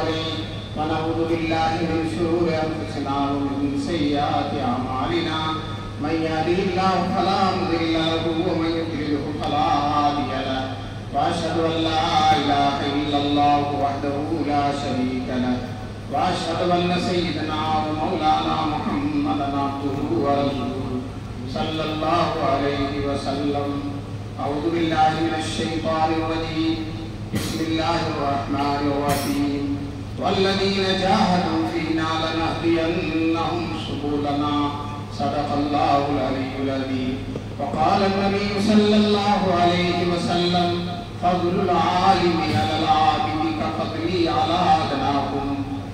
عليه ونعوذ بالله من شرور أنفسنا ومن سيئات أعمالنا من يهده الله فلا مضل له ومن يضلل فلا هادي له وأشهد أن لا إله إلا الله وحده لا شريك له وأشهد أن سيدنا ومولانا محمدا عبده ورسوله صلى الله عليه وسلم. أعوذ بالله من الشيطان الرجيم. بسم الله الرحمن الرحيم. والذين جاهدوا فينا لنهدينهم سبلنا صدق الله العلي العظيم. وقال النبي صلى الله عليه وسلم فضل العالم على العابد كفضلي على أدناكم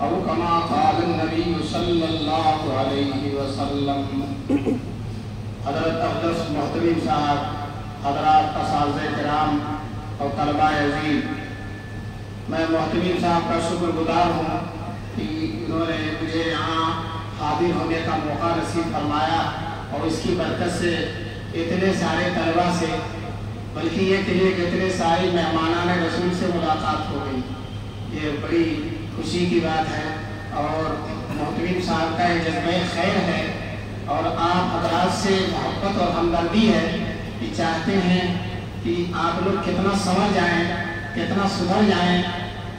أو كما قال النبي صلى الله عليه وسلم. حضرت اقدس محترم صاحب، حضرات اساتذہ کرام اور طلبہ عزیز، میں محترم صاحب کا شکر گزار ہوں کہ انہوں نے مجھے یہاں حاضر ہونے کا موقع نصیب فرمایا اور اس کی برکت سے اتنے سارے طلبہ سے، بلکہ یہ کہیے کہ اتنے سارے مہمانان رسول سے ملاقات ہو گئی. یہ بڑی خوشی کی بات ہے اور محترم صاحب کا یہ جذبہ خیر ہے اور آپ حضرات سے محبت اور ہمدردی ہے کہ چاہتے ہیں کہ آپ لوگ کتنا سنور جائیں، کتنا سدھر جائیں،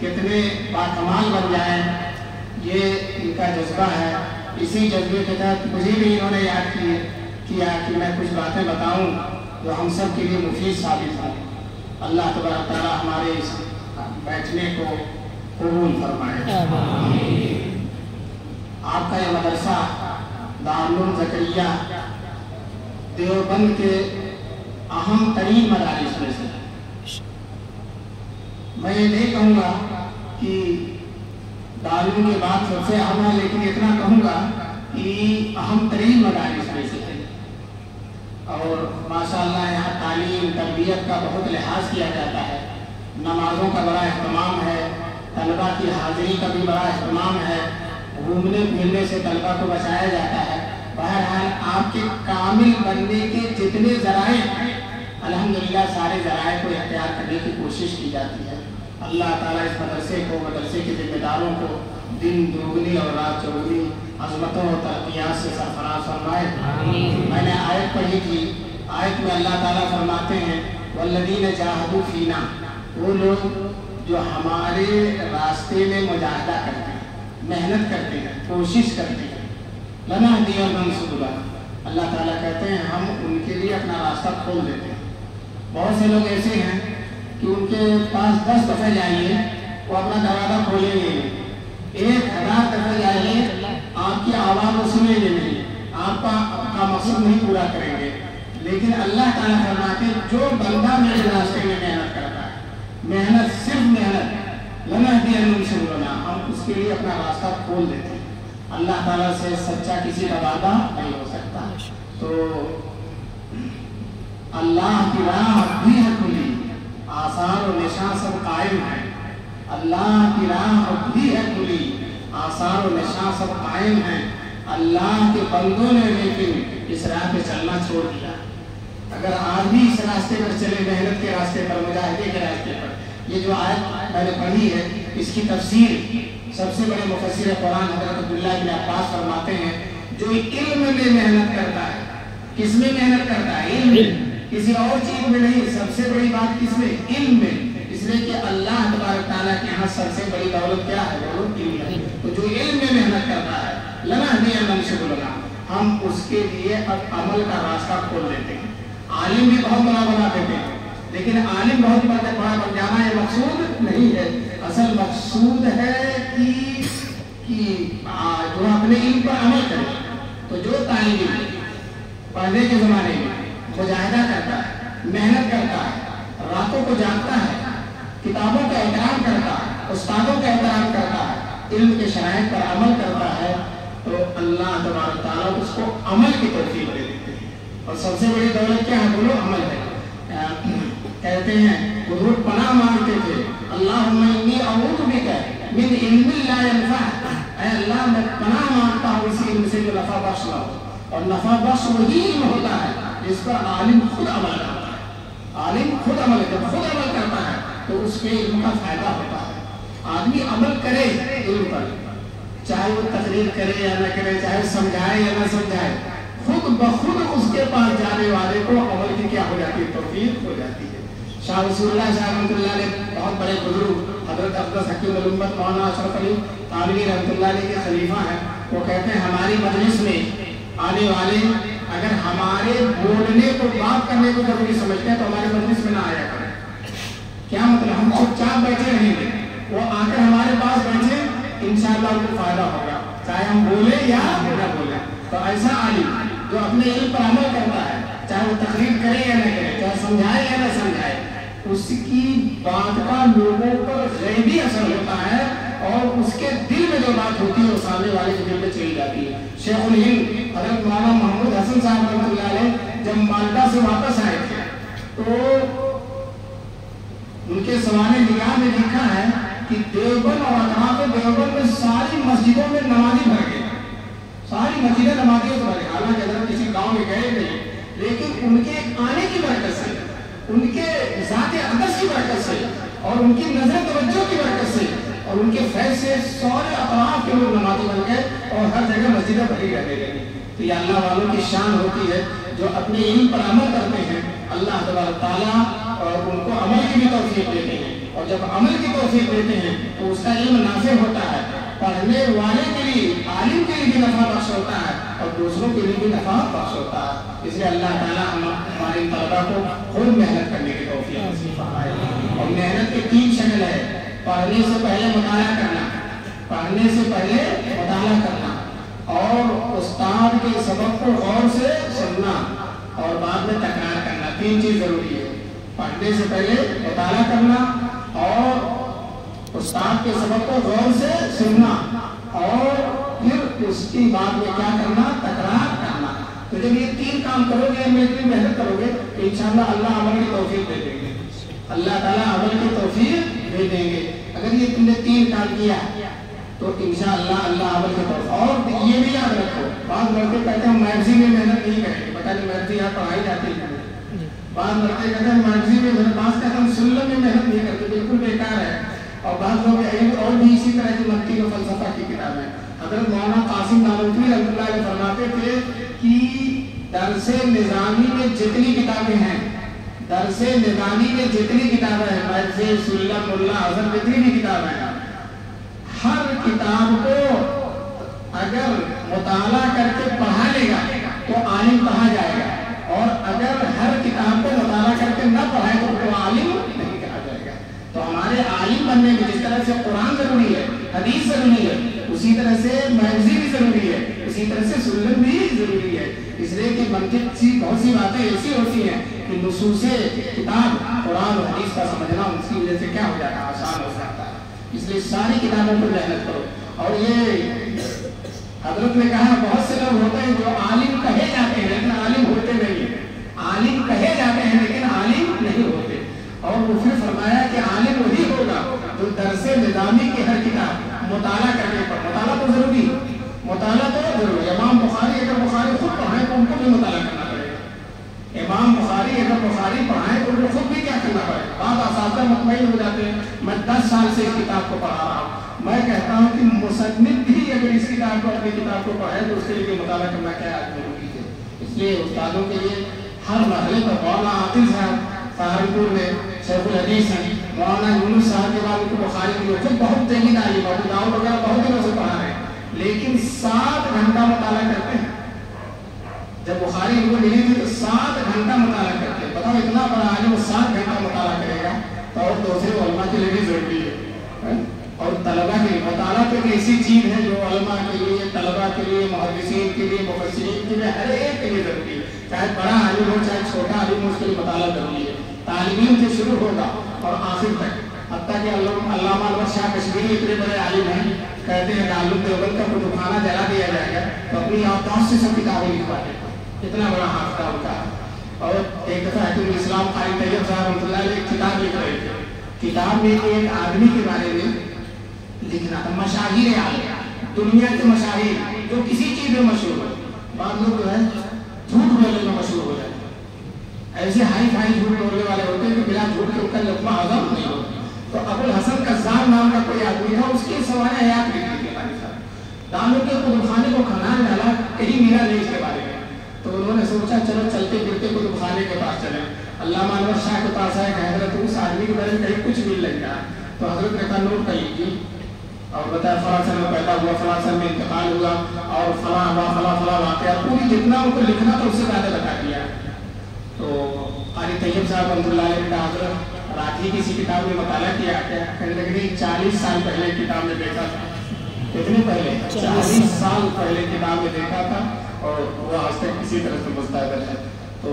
کتنے باکمال بن جائیں. یہ ان کا جذبہ ہے. اسی جذبے کے تحت مجھے بھی انہوں نے یاد کیا کہ میں کچھ باتیں بتاؤں جو ہم سب کے لیے مفید ثابت ہوں. اللہ تبارک تعالیٰ ہمارے اس بیٹھنے کو قبول فرمائے. آپ کا یہ مدرسہ دارالعلوم زکریا دیوبند کے اہم ترین مدارس میں سے. میں یہ نہیں کہوں گا کہ دارالعلوم کے بعد سب سے اہم ہے، لیکن اتنا کہوں گا کہ اہم ترین مدارس میں سے ہے. اور ماشاءاللہ یہاں تعلیم تربیت کا بہت لحاظ کیا جاتا ہے. نمازوں کا بڑا اہتمام ہے، طلبہ کی حاضری کا بھی بڑا اہتمام ہے، گھومنے پھرنے سے طلبہ کو بچایا جاتا ہے. بہرحال آپ کے کامل بننے کے جتنے ذرائع ہیں الحمدللہ سارے ذرائع کو اختیار کرنے کی کوشش کی جاتی ہے. اللہ تعالیٰ اس مدرسے کو، مدرسے کے ذمہ داروں کو دن دوگنی اور رات چوگنی عظمتوں اور ترقیات سے سرفراز فرمائے. میں نے آیت پڑھی تھی. آیت میں اللہ تعالیٰ فرماتے ہیں والذین جاہدوا فینا، وہ لوگ جو ہمارے راستے میں مجاہدہ کرتے ہیں، محنت کرتے ہیں، کوشش کرتے ہیں. لنہدینہم سبلنا، اللہ تعالیٰ کہتے ہیں ہم ان کے لیے اپنا راستہ کھول دیتے ہیں. بہت سے لوگ ایسے ہیں کہ ان کے پاس 10 دفعہ جائیے وہ اپنا دروازہ کھولیں گے، 1000 دفعہ جائیے آپ کی آواز وہ سنیں گے نہیں، آپ کا مقصد نہیں پورا کریں گے. لیکن اللہ تعالیٰ فرماتے ہیں جو بندہ میرے راستے میں محنت کرتا ہے، محنت صرف محنت، لنہدینہم سبلنا، ہم اس کے لیے اپنا راستہ کھول دیتے ہیں. اللہ تعالیٰ سے سچا کسی کا وعدہ نہیں ہو سکتا. تو اللہ کی راہ بھی ہے کھلی، آثار و نشان سب قائم ہیں. اللہ کی راہ بھی ہے کھلی، آثار و نشان سب قائم ہیں. اللہ کے بندوں نے لیکن اس راہ پہ چلنا چھوڑ دیا. اگر آج بھی اس راستے پر چلے، محنت کے راستے پر، مجاہدے کے راستے پر، یہ جو آیت میں نے پڑھی ہے اس کی تفسیر سب سے بڑے مفسر قرآن حضرت عبداللہ بن عباس فرماتے ہیں جو علم میں محنت کرتا ہے. کس میں محنت کرتا ہے؟ علم میں، کسی اور چیز میں نہیں. سب سے بڑی بات کس میں؟ علم میں. اس لیے کہ اللہ تبارک تعالیٰ کے ہاں سب سے بڑی دولت کیا ہے؟ دولت علم ہے. تو جو علم میں محنت کرتا ہے لنہدینہم سبلنا، ہم اس کے لیے اب عمل کا راستہ کھول دیتے ہیں. عالم بھی بہت بڑا بنا دیتے ہیں، لیکن عالم بہت بڑا بن جانا یہ مقصود نہیں ہے. اصل مقصود ہے کہ جو اپنے علم پر عمل کرے. تو جو طالب علم پڑھنے کے زمانے میں مجاہدہ کرتا ہے، محنت کرتا ہے، راتوں کو جاگتا ہے، کتابوں کا احترام کرتا ہے، استادوں کا احترام کرتا ہے، علم کے شرائط پر عمل کرتا ہے، تو اللہ تبارک تعالیٰ اس کو عمل کی توفیق دے دیتے ہیں. اور سب سے بڑی دولت کیا ہے؟ بولو عمل ہے. کہتے ہیں حضور پناہ مانگتے تھے اللہم انی اعوذ بک من علم لا ینفع، اے اللہ میں پناہ مانگتا ہوں اسی علم سے جو نفع بخش نہ ہو. اور نفع بخش وہی علم ہوتا ہے جس پر عالم خود عمل کرتا ہے. عالم خود عمل کرتا ہے، خود عمل کرتا ہے تو اس کے علم کا فائدہ ہوتا ہے. آدمی عمل کرے علم پر، چاہے وہ تقریر کرے یا نہ کرے، چاہے سمجھائے یا نہ سمجھائے، خود بخود اس کے پاس جانے والے کو عمل کی کیا ہو جاتی ہے؟ توفیق ہو جاتی ہے۔ شاہ رسول اللہ شاہ رحمۃ اللہ علیہ بہت بڑے بزرگ حضرت اقدس حکیم الامت مولانا اشرف علی تھانوی رحمۃ اللہ علیہ کے خلیفہ ہیں، وہ کہتے ہیں ہماری مجلس میں آنے والے اگر ہمارے بولنے کو بات کرنے کو ضروری سمجھتے ہیں تو ہماری مجلس میں نہ آیا کریں۔ کیا مطلب؟ ہم چپ چاپ بیٹھے رہیں گے، وہ آ کر ہمارے پاس بیٹھے، انشاءاللہ ان کو فائدہ ہوگا، چاہے ہم بولیں یا نہ بولیں۔ تو ایسا عالم جو اپنے علم پر عمل کرتا ہے، چاہے وہ تقریر کرے یا نہ کرے، چاہے سمجھائے یا نہ سمجھائے، اس کی بات کا لوگوں پر غیبی اثر ہوتا ہے اور اس کے دل میں جو بات ہوتی ہے وہ سامنے والے کے دل میں چلی جاتی ہے۔ شیخ الہند حضرت مولانا محمود حسن صاحب رحمۃ اللہ علیہ جب مالٹا سے واپس آئے تھے تو ان کے سوانح نگاہ میں لکھا ہے کہ دیوبند اور اطراف دیوبند میں ساری مسجدوں میں نمازی بھر گئے، ساری مسجدیں نمازیوں سے بھر گئی، حالانکہ اگر کسی گاؤں میں گئے نہیں، لیکن ان کے آنے کی برکت سے، ان کے ذات اقدس کی برکت سے اور ان کی نظر توجہ کی برکت سے اور ان کے فیض سے سارے اطراف کے لوگ نمازی بن گئے اور ہر جگہ مسجدیں بھری رہنے لگی۔ تو یہ اللہ والوں کی شان ہوتی ہے جو اپنے علم پر عمل کرتے ہیں، اللہ تبارک تعالیٰ اور ان کو عمل کی بھی توفیق دیتے ہیں، اور جب عمل کی توفیق دیتے ہیں تو اس کا علم نافع ہوتا ہے، پڑھنے والے کے لیے، عالم کے لیے بھی نفع بخش ہوتا ہے اور دوسروں کے لیے بھی نفع بخش ہوتا ہے۔ اس لیے اللہ تعالیٰ ہمارے طلبا کو خود محنت کرنے کی توفیق نصیب فرمائے۔ اور محنت کی 3 شکل ہے: پڑھنے سے پہلے مطالعہ کرنا، پڑھنے سے پہلے مطالعہ کرنا، اور استاد کے سبق کو غور سے سننا اور بعد میں تکرار کرنا۔ 3 چیز ضروری ہے: پڑھنے سے پہلے مطالعہ کرنا اور استاد کے سبق کو غور سے سننا اور پھر اس کی بعد میں کیا کرنا؟ تکرار کرنا۔ تو جب یہ 3 کام کرو گے، میں اتنی محنت کرو گے تو انشاءاللہ اللہ عمل کی توفیق دے دیں گے، اللہ تعالیٰ عمل کی توفیق دے دیں گے۔ اگر یہ تم نے 3 کام کیا تو انشاءاللہ اللہ عمل کی توفیق۔ اور یہ بھی یاد رکھو، بعض لڑکے کہتے ہیں میگزین میں محنت نہیں کریں گے، پتہ نہیں میگزین یہاں پڑھائی جاتی ہے، بعض لڑکے کہتے ہیں میگزین میں محنت، بعض کہتے ہیں سلم میں محنت نہیں کرتے، بالکل بیکار ہے۔ اور بعض لوگ اور بھی اسی طرح کی منطق و فلسفہ کی کتابیں، حضرت مولانا قاسم نانوتوی رحمۃ اللہ علیہ فرماتے تھے کہ درس نظامی میں جتنی کتابیں ہیں، درس نظامی میں جتنی کتابیں ہیں، میگزین، سلم، ملا اعظم، جتنی بھی کتابیں ہیں، ہر کتاب کو اگر مطالعہ کر کے پڑھا لے گا تو عالم کہا جائے گا، اور اگر ہر کتاب کو مطالعہ کر کے نہ پڑھائے تو وہ عالم نہیں کہا جائے گا۔ تو ہمارے عالم بننے میں جس طرح سے قرآن ضروری ہے، حدیث ضروری ہے، اسی طرح سے میگزین بھی ضروری ہے، اسی طرح سے سنت بھی ضروری ہے۔ اس لیے کہ منطق سی بہت سی باتیں ایسی ہوتی ہیں کہ نصوص کتاب قرآن اور حدیث کا سمجھنا اس کی وجہ سے کیا ہو جاتا ہے؟ آسان ہو جاتا ہے۔ اس لیے ساری کتابوں پر محنت کرو۔ اور یہ حضرت نے کہا بہت سے لوگ ہوتے ہیں جو عالم کہے جاتے ہیں لیکن عالم ہوتے نہیں ہیں، عالم کہے جاتے ہیں لیکن عالم نہیں ہوتے۔ اور وہ پھر فرمایا کہ عالم وہی ہوگا جو درس نظامی کی ہر کتاب مطالعہ کرنے پر، مطالعہ تو ضروری ہے، مطالعہ تو ضروری ہے۔ امام بخاری اگر بخاری خود پڑھائیں تو ان کو بھی مطالعہ کرنا پڑے گا، امام بخاری اگر بخاری پڑھائیں تو ان کو خود بھی کیا کرنا پڑے گا۔ بعض اساتذہ مطمئن ہو جاتے ہیں میں 10 سال سے اس کتاب کو پڑھا رہا ہوں، میں کہتا ہوں کہ مصنف بھی اگر اس کتاب کو، اپنی کتاب کو پڑھے تو اس کے لیے مطالعہ کرنا کیا ضروری ہے۔ اس لیے استادوں کے لیے ہر مرحلے پر مولانا عاطف صاحب سہارنپور میں شیخ الحدیث ہیں، مولانا یونس صاحب کے بعد ان کو بخاری کی خود بہت جیدی تعلیم، ابو داؤد وغیرہ بہت دنوں سے پڑھا رہے ہیں، لیکن 7 گھنٹہ مطالعہ کرتے ہیں۔ جب بخاری ان کو ملی تھی تو 7 گھنٹہ مطالعہ کرتے ہیں۔ بتاؤ اتنا بڑا آدمی وہ 7 گھنٹہ مطالعہ کرے گا تو اور دوسرے علماء کے لیے بھی ضروری ہے، اور طلبا کے لیے مطالعہ تو ایک ایسی چیز ہے جو علماء کے لیے، طلبا کے لیے، محدثین کے لیے، مفسرین کے لیے، ہر ایک کے لیے ضروری ہے۔ چاہے بڑا عالم ہو چاہے چھوٹا عالم ہو، اس کے لیے مطالعہ ضروری ہے۔ تعلیم سے شروع ہوگا اور آخر تک، حتیٰ کہ علامہ انور شاہ کشمیری اتنے بڑے عالم ہیں، کہتے ہیں دارالعلوم دیوبند کا کتب خانہ جلا دیا جائے گا تو اپنی یادداشت سے سب کتابیں لکھوا دیں، اتنا بڑا حافظہ ان کا۔ اور ایک دفعہ حکیم الاسلام قاری طیب صاحب رحمۃ اللہ علیہ ایک کتاب لکھ رہے تھے، کتاب میں ایک آدمی کے بارے میں لکھنا تھا، مشاہیر عالم، دنیا کے مشاہیر جو کسی چیز میں مشہور ہو۔ بعض لوگ جو ہے جھوٹ بولنے میں مشہور ہو جاتے ہیں، ایسے ہائی فائی جھوٹ بولنے والے ہوتے ہیں کہ بلا جھوٹ کے ان کا لقمہ ہضم نہیں ہوتا، تو ابو الحسن قزاز نام کا کوئی آدمی تھا، اس کی سوانح حیات لکھی تھی ہماری صاحب، دانوں کے کتب خانے کو کھنان ڈالا، کہیں ملا نہیں اس کے بارے میں. تو انہوں نے سوچا چلو چلتے پھرتے کتب خانے کے پاس چلیں. علامہ انور شاہ کے پاس آئے کہ حضرت اس آدمی کے بارے میں کہیں کچھ مل نہیں رہا. تو حضرت نے کہا نوٹ کر لیجیے اور بتایا فلاں سن میں پیدا ہوا، فلاں سن میں انتقال ہوا، اور فلاں ہوا، فلاں فلاں واقعہ، پوری جتنا ان کو لکھنا تھا اس سے زیادہ بتا دیا. تو قاری طیب صاحب رحمۃ اللہ علیہ کا حضرت راٹھی کسی کتاب میں مطالعہ کیا، کہنے لگے 40 سال پہلے کتاب میں دیکھا تھا. کتنے پہلے؟ 40 سال پہلے کتاب میں دیکھا تھا اور وہ آج تک کسی طرح سے مستعد ہے. تو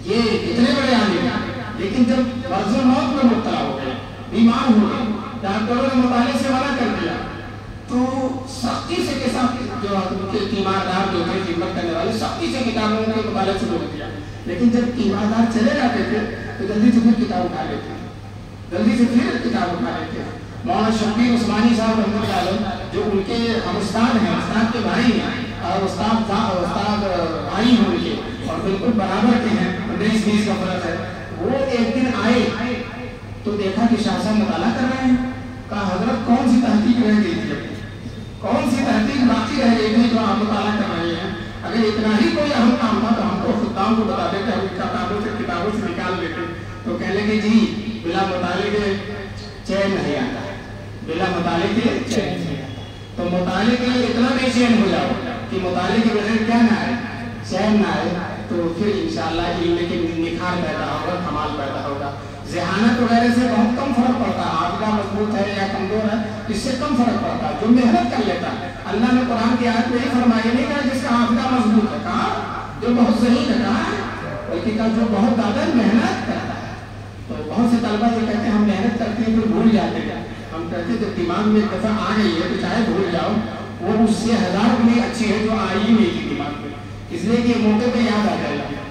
یہ اتنے بڑے عالم ہیں، لیکن جب مرض موت میں مبتلا ہو گئے، بیمار ہو گئے، ڈاکٹروں نے مطالعے سے منع کر دیا، تو سختی سے کے ساتھ جو تیماردار جو تھے خدمت کرنے والے سختی سے کتابوں کے مطالعے سے روک دیا. لیکن جب تیماردار چلے جاتے تھے تو جلدی سے پھر کتاب اٹھا لیتے، جلدی سے پھر کتاب اٹھا لیتے. مولانا شبیر عثمانی صاحب رحمۃ اللہ علیہ جو ان کے ہم استاد ہیں، استاد کے بھائی ہیں اور استاد بھائی ہیں ان کے اور بالکل برابر کے ہیں، 19-20 کا فرق ہے. وہ ایک دن آئے تو دیکھا کہ شاہ صاحب مطالعہ کر رہے ہیں. کہا حضرت کون سی تحقیق رہ گئی تھی، کون سی تحقیق باقی رہ گئی تھی جو آپ مطالعہ کر رہے ہیں؟ اگر اتنا ہی کوئی اہم کام تھا تو ہم کو خدام کو بتا دیتے، ہم کتابوں سے نکال دیتے. تو کہنے لگے جی بلا مطالعے کے چین نہیں آتا، بلا مطالعے کے چین نہیں آتا. تو مطالعے کے لیے اتنا بے چین ہو جاؤ کہ مطالعے کے بغیر کیا نہ آئے، چین نہ آئے، تو پھر انشاءاللہ علم کے نکھار پیدا ہوگا، کمال پیدا ہوگا. ذہانت وغیرہ سے بہت کم فرق پڑتا ہے، حافظہ مضبوط ہے یا کمزور ہے اس سے کم فرق پڑتا ہے. جو محنت کر لیتا ہے، اللہ نے قرآن کی آیت میں ہی فرمایا نہیں کہا جس کا حافظہ مضبوط ہے، کہا جو بہت صحیح ہے، کہا بلکہ کہا جو بہت زیادہ محنت کرتا ہے. تو بہت سے طلبہ یہ کہتے ہیں ہم محنت کرتے ہیں پھر بھول جاتے ہیں. ہم کہتے ہیں جب دماغ میں ایک دفعہ آ گئی ہے تو چاہے بھول جاؤ، وہ اس سے 1000 گنی اچھی ہے جو آئی ہی نہیں تھی دماغ میں، اس لیے کہ موقع پہ یاد آ جائے گا.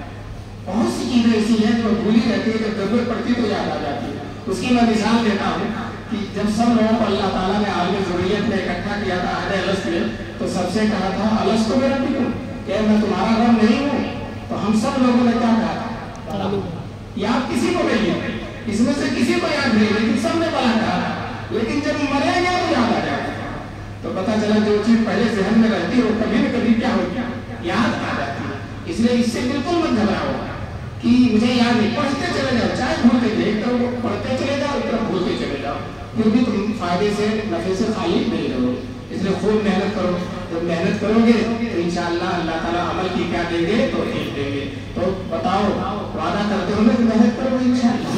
بہت سی چیزیں ایسی ہیں جو بھولی رہتی ہے، جب ضرورت پڑتی تو یاد آ جاتی ہے. اس کی میں مثال دیتا ہوں کہ جب سب لوگوں کو اللہ تعالیٰ نے عالم ذریت میں اکٹھا کیا تھا عہد الست میں، تو سب سے کہا تھا الست بربکم، کہ میں تمہارا رب نہیں ہوں. تو ہم سب لوگوں نے کیا کہا تھا؟ یاد کسی کو نہیں ہے، اس میں سے کسی کو یاد نہیں، لیکن سب نے بلا کہا. لیکن جب مرے گا تو یاد آ جائے گا. تو پتا چلا جو چیز پہلے ذہن میں رہتی ہے وہ کبھی نہ کبھی کیا ہوتی، یاد آ جاتی ہے. اس لیے اس سے بالکل مت گھبراؤ کہ مجھے یاد نہیں، پڑھتے چلے جاؤ، چاہے بھولتے جائے، ایک طرف پڑھتے چلے جاؤ، ایک طرف بھولتے چلے جاؤ، پھر بھی تم فائدے سے نفع سے خالی نہیں رہو. اس لیے خوب محنت کرو. جب محنت کرو گے تو انشاءاللہ اللہ تعالیٰ عمل کی کیا دیں گے، توفیق دیں گے. تو بتاؤ وعدہ کرتے ہو نا کہ محنت کرو گے انشاءاللہ.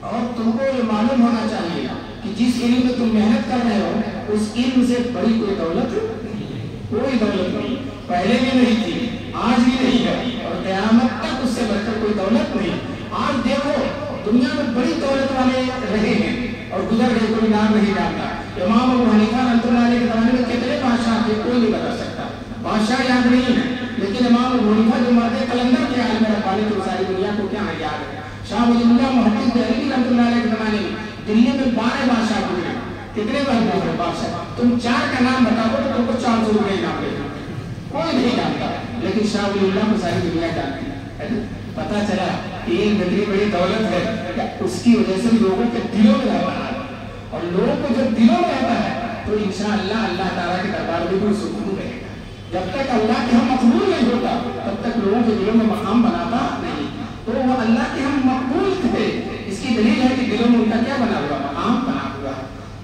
اور تم کو یہ معلوم ہونا چاہیے کہ جس علم میں تم محنت کر رہے ہو اس علم سے بڑی کوئی دولت نہیں، پہلے بھی نہیں تھی، آج بھی نہیں ہے، اور قیامت تک اس سے بڑھ کر کوئی دولت نہیں. آج دیکھو دنیا میں بڑی دولت والے رہے ہیں اور گزر گئے، کوئی نام نہیں جانتا. امام ابو حنیفہ رحمۃ اللہ علیہ کے زمانے میں کتنے بادشاہ تھے کوئی نہیں بتا سکتا، بادشاہ یاد نہیں ہے. لیکن امام ابو حنیفہ جو مرد قلندر کے عالم ربانی تو ساری دنیا کو کیا یاد ہے. شاہ ولی اللہ محدث دہلوی رحمۃ اللہ علیہ کے زمانے میں دلی میں 12 بادشاہ گزرے. کتنے بادشاہ؟ تم 4 کا نام بتاؤ تو تم کو 400 روپئے انعام دے دو، کوئی نہیں جانتا. لیکن شاہ ولی اللہ کو ساری دنیا جانتی ہے. پتا چلا علم اتنی بڑی دولت ہے کہ اس کی وجہ سے لوگوں کے دلوں میں رہتا ہے، اور لوگوں کو جب دلوں میں رہتا ہے تو انشاءاللہ اللہ تعالیٰ کے دربار میں کوئی سکون رہے گا. جب تک اللہ کے ہم مقبول نہیں ہوتا تب تک لوگوں کے دلوں میں مقام بناتا نہیں. تو وہ اللہ کے ہم مقبول تھے، اس کی دلیل ہے کہ دلوں میں ان کا کیا بنا ہوا، مقام بنا ہوا.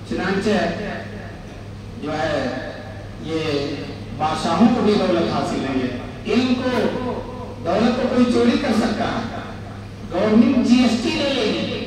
چنانچہ جو ہے یہ بادشاہوں کو بھی دولت حاصل نہیں ہے. علم کو دولت کو کوئی چوری کر سکتا ہے. گورنمنٹ GST لے لے گی،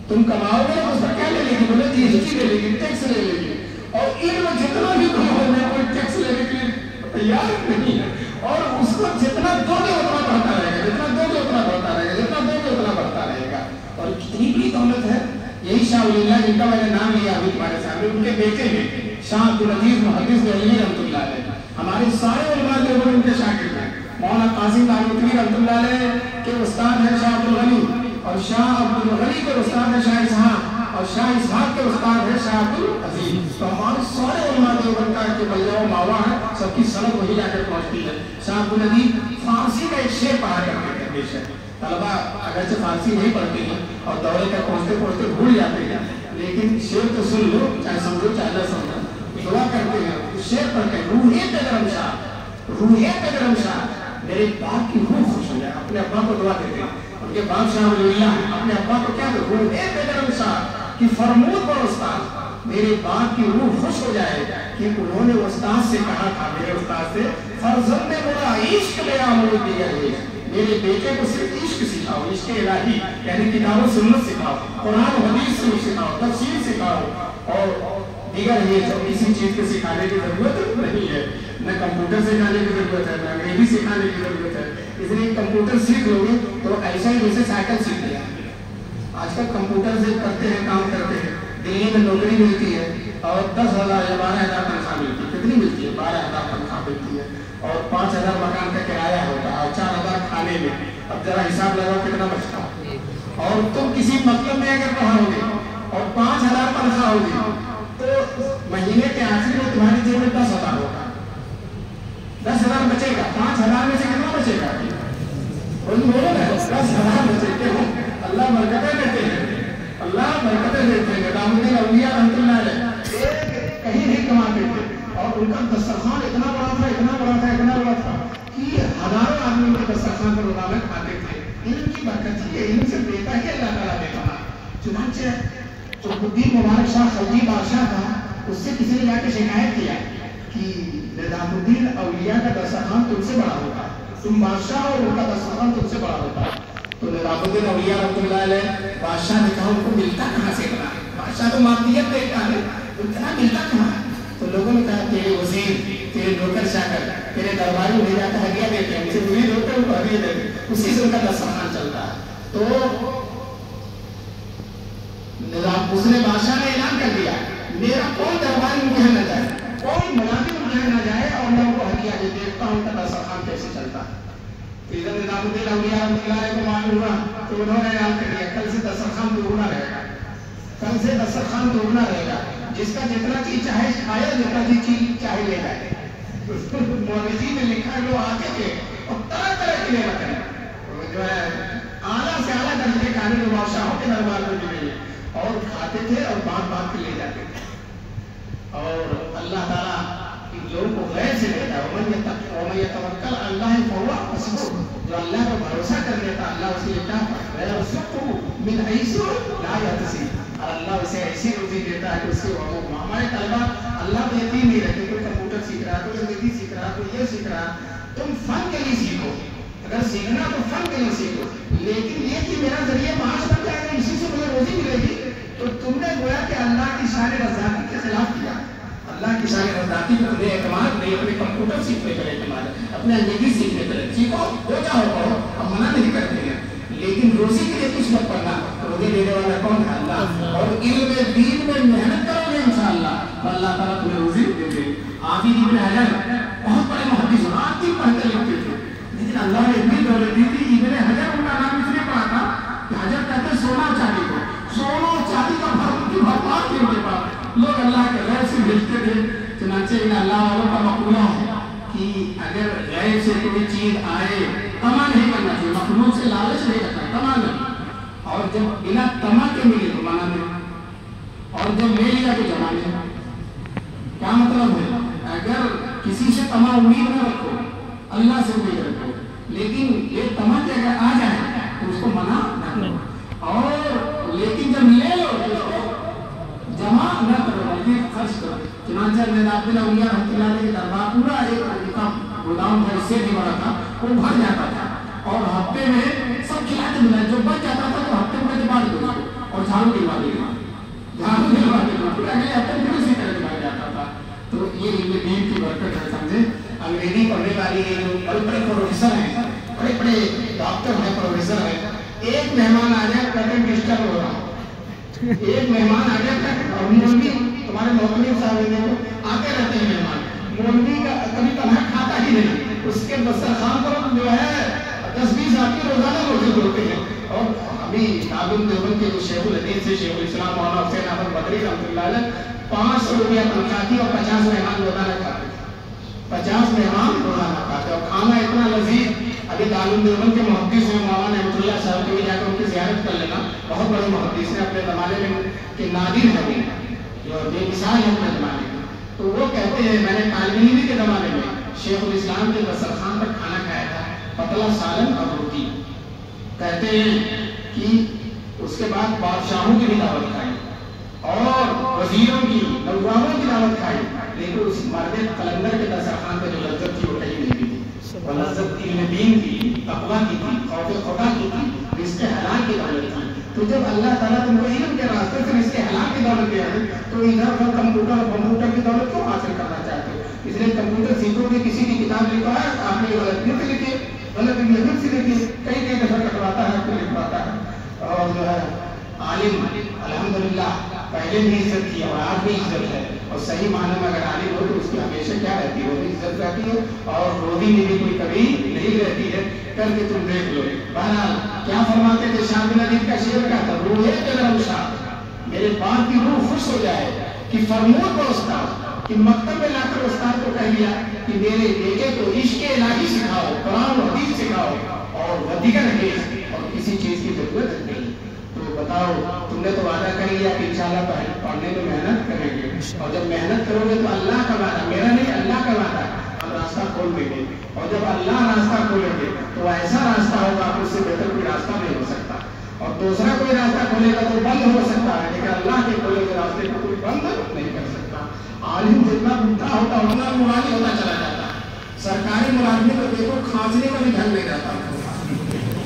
تم کماؤ گے تو اس کا کیا لے لے گی؟ بولے GST لے لے گی، ٹیکس لے لے گی. اور علم جتنا بھی کماؤ گے کوئی ٹیکس لینے کے لیے تیار نہیں ہے. اور اس کو جتنا دو گے اتنا بڑھتا رہے گا، جتنا دو گے اتنا بڑھتا رہے گا، جتنا دو گے اتنا بڑھتا رہے گا. اور کتنی بڑی دولت ہے. یہی شاہ ولی اللہ جن کا میں نے نام لیا ابھی تمہارے سامنے، ان کے بیٹے ہیں شاہ عبدالعزیز محدث دہلوی رحمۃ اللہ علیہ. ہمارے سارے علماء دیوبند ان کے شاگرد ہیں. مولانا قاسم نانوتوی رحمۃ اللہ علیہ کے استاد ہیں شاہ عبدالغنی، اور شاہ عبدالغنی کے استاد ہیں شاہ اسحاق، اور شاہ اسحاق کے استاد ہیں شاہ عبدالعزیز. تو ہمارے سارے علماء دیوبند کا جو بلیا و ماوا ہے سب کی سند وہی جا کر پہنچتی ہے. شاہ عبدالعزیز فارسی کا ایک شعر پڑھا کرتے تھے. طلبہ اگرچہ فارسی نہیں پڑھتے ہیں اور دورے تک پہنچتے پہنچتے بھول جاتے ہیں، لیکن شعر تو سن لو، چاہے سمجھو چاہے نہ سمجھو، دعا کرتے ہیں شعر پڑھتے ہیں، روحے قدرم شاہ، روحے قدرم شاہ، میرے باپ کی روح خوش ہو جائے۔ اپنے ابا کو دعا دیتے ہیں، ان کے باپ شاہ ولی اللہ اپنے ابا کو کیا دو، روحے قدرم شاہ کی فرمود پر استاد، میرے باپ کی روح خوش ہو جائے کہ انہوں نے استاد سے کہا تھا، میرے استاد سے، فرزند میرا عشق لے آمود دیا ہے، میرے بیٹے کو صرف عشق سکھاؤ، عشق الہی یعنی کتاب و سنت سکھاؤ، قرآن و حدیث سے سکھاؤ، تفسیر سکھاؤ، اور دیگر یہ سب کسی چیز کے سکھانے کی ضرورت نہیں ہے، نہ کمپیوٹر سکھانے کی ضرورت ہے، نہ انگریزی سکھانے کی ضرورت ہے، اس لیے کمپیوٹر سیکھ لو گے تو ایسا ہی جیسے سائیکل سیکھ لیا۔ آج کل کمپیوٹر سے کرتے ہیں، کام کرتے ہیں، دلی میں نوکری ملتی ہے اور 10,000 یا 12,000 تنخواہ ملتی ہے، کتنی ملتی ہے؟ 12,000 تنخواہ ملتی ہے، اور 5,000 مکان کا کرایہ ہوتا ہے، اور 4,000 کھانے میں، اب ذرا حساب لگاؤ کتنا بچتا ہے، اور تم کسی مطلب میں اگر پڑھو گے اور 5,000 تنخواہ ہوگی تو مہینے کے آخر میں تمہاری جیب میں 10,000 ہوگا، 10,000 بچے گا، 5,000 میں سے کتنا بچے گا؟ 10,000 بچے گا۔ اللہ برکتیں دیتے ہیں، اللہ برکتیں دیتے ہیں۔ نظام الدین اولیاء رحمۃ اللہ علیہ کہیں نہیں کماتے تھے، اور ان کا دسترخوان اتنا بڑا تھا، اتنا بڑا تھا، اتنا بڑا تھا کہ ہزاروں آدمی ان کے دسترخوان پر روزانہ کھاتے تھے۔ علم کی برکت ہے، علم سے دیتا ہی اللہ تعالیٰ دیتا ہے۔ چنانچہ قطب الدین مبارک شاہ خلجی بادشاہ تھا، اس سے کسی نے جا کے شکایت کیا کہ نظام الدین اولیاء کا دسترخوان تم سے بڑا ہوتا، تم بادشاہ اور ان کا دسترخوان تم سے بڑا ہوتا۔ تو نظام الدین اولیاء رحمۃ اللہ علیہ بادشاہ نے کہا ان کو ملتا کہاں سے اتنا؟ بادشاہ تو مادیت دیتا ہے، اتنا ملتا کہاں؟ تو لوگوں نے کہا تیرے وزیر، تیرے نوکر چاکر، تیرے درباری لے جاتا ہے، ہدیہ دیتے ہیں، مجھے وزیر ہوتے ہیں ان کو ہدیہ دیتے ہیں، اسی سے ان کا دسترخوان چلتا ہے۔ تو اس نے بادشاہ نے اعلان کر دیا میرا کوئی درباری ان کے یہاں نہ جائے، کوئی ملازم ان کے یہاں نہ جائے، اور میں ان کو ہدیہ دے دیکھتا ہوں ان کا دسترخوان کیسے چلتا ہے۔ ادھر نظام الدین اولیاء رحمۃ اللہ علیہ کو معلوم ہوا تو انہوں نے اعلان کر دیا کل سے دسترخوان دوگنا رہے گا، کل سے دسترخوان دوگنا رہے گا، جس کا جتنا چیز چاہے کھائے، جتنا چیز چاہے لے جائے۔ مولوی میں لکھا ہے لوگ آتے تھے اور طرح طرح کی نعمتیں جو ہے اعلیٰ سے اعلیٰ درجے کے کھانے جو بادشاہوں کے دربار میں ملے اور کھاتے تھے اور بانٹ بانٹ کے لے جاتے تھے۔ اور اللہ تعالیٰ لوگوں کو غیر سے دیتا ہے، ومن یتوکل علی اللہ فہو حسبہ، جو اللہ پر بھروسہ کر لیتا اللہ اس کے لیے کیا ویرزقہ من حیث لا یحتسب، اور اللہ اسے ایسی روزی دیتا ہے کہ اس سے ہمارے طلبہ اللہ پہ یقین نہیں رکھتے، کوئی کمپیوٹر سیکھ رہا ہے، کوئی انگریزی سیکھ رہا ہے، کوئی یہ سیکھ رہا ہے، تم فن کے لیے سیکھو، اگر سیکھنا تو فن کے لیے سیکھو، لیکن یہ کہ میرا ذریعہ معاش بن جائے گا، اسی سے مجھے روزی ملے گی، تو تم نے گویا کہ اللہ کی شان رضاقی کے خلاف کیا۔ اللہ کی شان رضاقی کو تمہیں اعتماد نہیں، اپنے کمپیوٹر سیکھنے پر اعتماد ہے، اپنے انگریزی سیکھنے پر سیکھو، ہو جاؤ پڑھو، ہم منع نہیں کرتے ہیں، لیکن روزی کے لیے کچھ مت پڑھنا، روزی دینے والا کون ہے؟ اللہ، اور علم دین میں محنت کرو گے انشاءاللہ اللہ تعالیٰ تمہیں روزی دے دے۔ عابد ابن حجر بہت بڑے محدث، رات دن پڑھتے لکھتے تھے، لیکن اللہ نے اتنی دولت دی تھی، ابن حجر ان کا نام اس لیے پڑا تھا کہ حجر کہتے سونا چاندی کو، سونا چاندی کا بھرپور تھی ان کے پاس، لوگ اللہ کے غیر سے بھیجتے تھے۔ چنانچہ ان اللہ والوں کا مقولہ ہے کہ اگر غیر سے کوئی چیز آئے تما نہیں کرنا چاہیے، مخلوق سے لالچ نہیں رکھنا، تما نہیں، اور جب بنا تما کے ملے تو منع نہیں، اور جب لے لیا تو جمع نہیں۔ کیا مطلب ہے؟ اگر کسی سے تما امید نہ رکھو، اللہ سے امید رکھو، لیکن یہ تما کے اگر آ جائے تو اس کو منع نہ کرو، اور لیکن جب لے لو تو اس کو جمع نہ کرو بلکہ خرچ کرو۔ چنانچہ نظام الدین اولیاء رحمۃ اللہ علیہ کا دربار پورا ایک کا گودام تھا، اس سے بھی بڑا تھا، وہ بھر جاتا تھا، اور ہفتے میں سب کھلاتے ملاتے جو بچ جاتا تھا تو ہفتے میں بانٹ دو اور جھاڑو دلوا دینا، جھاڑو دلوا دینا، پھر اگلے ہفتے میں اسی طرح دلوایا جاتا تھا۔ تو یہ علم دین کی برکت ہے، سمجھے۔ انگریزی پڑھنے والی جو بڑے بڑے پروفیسر ہیں، بڑے بڑے ڈاکٹر ہیں، پروفیسر ہیں، ایک مہمان آ جائے کہتے ہیں ڈسٹرب ہو رہا ہوں، ایک مہمان آ جاتا ہے، اور مولوی تمہارے مولوی صاحب آتے رہتے ہیں مہمان، مولوی کا کبھی تنہا کھاتا ہی نہیں، اس کے دسترخوان پر جو ہے 10-20 آدمی روزانہ موجود ہوتے ہیں۔ اور ابھی تعلیم دیوبند کے جو شیخ الحدیث سے شیخ الاسلام مولانا حسین احمد بدری رحمۃ اللہ علیہ 500 روپیہ تنخواہ تھی اور 50 مہمان روزانہ کھاتے، 50 مہمان روزانہ کھاتے، اور کھانا اتنا لذیذ ابھی دارالعلوم دیوبند کے محدث ہیں مولانا نعمت اللہ صاحب کے بھی جا کر ان کی زیارت کر لینا، بہت بڑے محدث ہیں اپنے زمانے میں کہ نادر ہے جو بے مثال ہے اپنے زمانے میں. تو وہ کہتے ہیں میں نے طالب علمی کے زمانے میں شیخ الاسلام کے دسترخوان پر کھانا کھایا تھا، پتلا سالن اور روٹی. کہتے ہیں کہ اس کے بعد بادشاہوں کی بھی دعوت کھائی اور وزیروں کی، نوابوں کی دعوت کھائی، لیکن اس مرد قلندر کے دسترخوان پہ جو لذت تھی وہ کہیں نہیں تھی. وہ لذت علم دین کی، تقویٰ کی تھی، خوف خدا کی تھی، رزق حلال کی دولت تھی. تو جب اللہ تعالیٰ تم کو علم کے راستے سے رزق حلال کی دولت دیا ہے تو ادھر ادھر کمپیوٹر کی دولت کیوں حاصل کرنا چاہتے ہو؟ اس لیے کمپیوٹر سیکھو گے، کسی کی کتاب لکھوا ہے آپ نے غلطیوں سے لکھی، غلط محنت سے لکھی، کئی دفعہ کٹواتا ہے پھر لکھواتا ہے. اور جو ہے عالم الحمدللہ پہلے بھی عزت کی اور آج بھی عزت ہے، اور صحیح معنی میں اگر عالم ہو تو اس کی ہمیشہ کیا رہتی ہے؟ وہ بھی عزت رہتی ہے اور روزی میں بھی کوئی کمی نہیں رہتی ہے. کر کے تم دیکھ لو. بہرحال کیا فرماتے تھے شاہ بن ندیم کا شعر کا تھا، روح ہے میرا شاہ، میرے باپ کی روح خوش ہو جائے کہ فرمود کو استاد کہ مکتب میں لا کر استاد کو کہہ دیا کہ میرے بیٹے کو عشق الہی سکھاؤ، قرآن و حدیث سکھاؤ اور دیگر حدیث، اور کسی چیز کی ضرورت نہیں. تو بتاؤ تم نے تو وعدہ کر لیا کہ انشاءاللہ پڑھنے میں محنت کریں گے، اور جب محنت کرو گے تو اللہ کا وعدہ، میرا نہیں اللہ کا وعدہ، ہم راستہ کھول دیں گے. اور جب اللہ راستہ کھولیں گے تو ایسا راستہ ہوگا اس سے بہتر کوئی راستہ نہیں ہو سکتا. اور دوسرا کوئی راستہ کھولے گا تو بند ہو سکتا ہے، لیکن اللہ کے کھولے ہوئے راستے کو کوئی بند نہیں کر سکتا. عالم جتنا بڈھا ہوتا اتنا نورانی ہوتا چلا جاتا. سرکاری ملازمت کو دیکھو کھانسنے کا بھی ڈھنگ نہیں رہتا،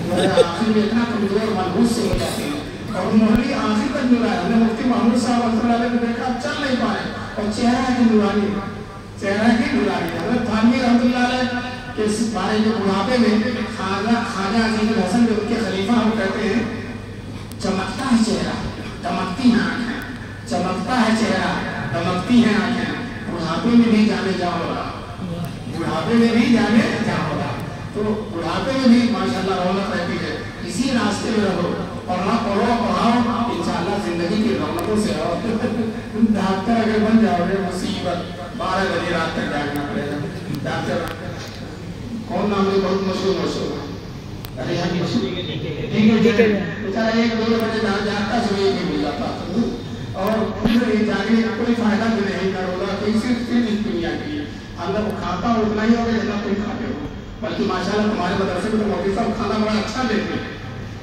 آخر میں اتنا کمزور ملبوس سے ہو جاتے ہیں. اور محلی آخر تک نورانی. ہم نے مفتی محمود صاحب رحمۃ اللہ علیہ نے دیکھا اب چل نہیں پائے اور چہرہ کی نورانی، چہرہ کی نورانی. حضرت تھانوی رحمۃ اللہ علیہ کے بارے میں بڑھاپے میں خواجہ عزیز الحسن جو ان کے خلیفہ ہم کہتے ہیں چمکتا ہے چہرہ، دمکتی ہیں آنکھیں، چمکتا ہے چہرہ، دمکتی ہیں آنکھیں، بڑھاپے میں بھی جانے جاؤ گا، بڑھاپے میں بھی جانے جاؤ گا. تو بڑھاپے میں بھی ماشاءاللہ رونق رہتی ہے. اسی راستے میں رہو، پڑھنا پڑھو پڑھاؤ، انشاءاللہ زندگی کی رونقوں سے آؤ. ڈاکٹر اگر بن جاؤ گے مصیبت، 12 بجے رات تک جاگنا پڑے گا. ڈاکٹر کون نام ہے؟ بہت مشہور ارے ہاں ٹھیک ہے بیچارہ 1-2 بجے جاگتا صبح ہی مل جاتا اور پھر جاگنے کا کوئی فائدہ بھی نہیں کرو گا. تو صرف اس دنیا کی اللہ کھاتا ہو اتنا ہی ہوگا جتنا تم کھاتے ہو. بلکہ ماشاءاللہ تمہارے مدرسے میں تو مولوی صاحب کھانا بڑا اچھا دیتے ہیں.